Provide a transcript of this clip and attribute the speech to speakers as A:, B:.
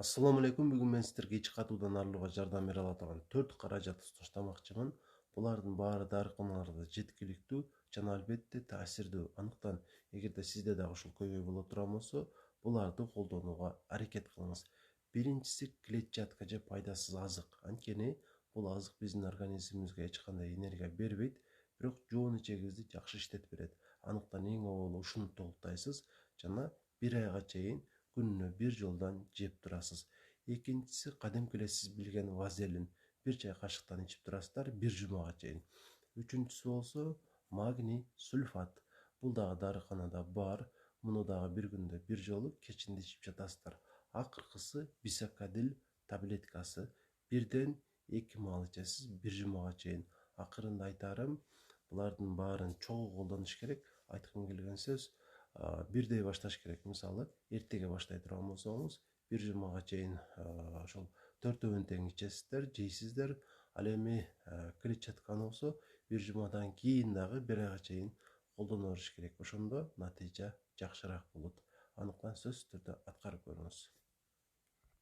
A: Assalamu alaikum. Бүгүн мен сиздерге ич катуудан арылууга жардам бере алатаган 4 каражат сунуштамакчымын. Булардын баары дарыканаларда жеткиликтүү жана албетте таасирдүү. Андыктан эгерде сизде дагы ушул көйгөй боло турган болсо, буларды колдонууга аракет кылыңыз. Биринчиси клетчатка же пайдасыз азык. Анткени бул азык биздин организмибизге эч кандай энергия бербейт, бирок жоон ичегибизди жакшы иштетип берет. Андыктан эң аввал ушуну толуктайсыз жана 1 айга чейин күнүнө 1 жолдан жеп турасыз. Экинчиси кадимки эле сиз билген вазелин. 1 чай кашыктан ичип турасыздар 1 жумага чейин. Үчүнчүсү болсо магний сульфат. Бул дагы дарыканада бар. Муну дагы бир күндө 1 жолу кечинде ичип жатасыздар. Акыркысы бисакадил таблеткасы. 1ден 2 маал ичесиз 1 жумага чейин. Акырында айтарым, булардын баарын чогуу колдонуш керек. Айткым келген сөз, бирдей башташ керек. Мисалы, эртеге баштай турган болсоңуз, 1 жумага чейин ошол 4 тең ичесиздер, жейсиздер. Ал эми клетчатканы болсо 1 жумадан кийин дагы 1 айга чейин колдоно бериш керек. Ошондо натыйжа жакшыраак болот. Андыктан сөзсүз түрдө аткарып көрүңүз.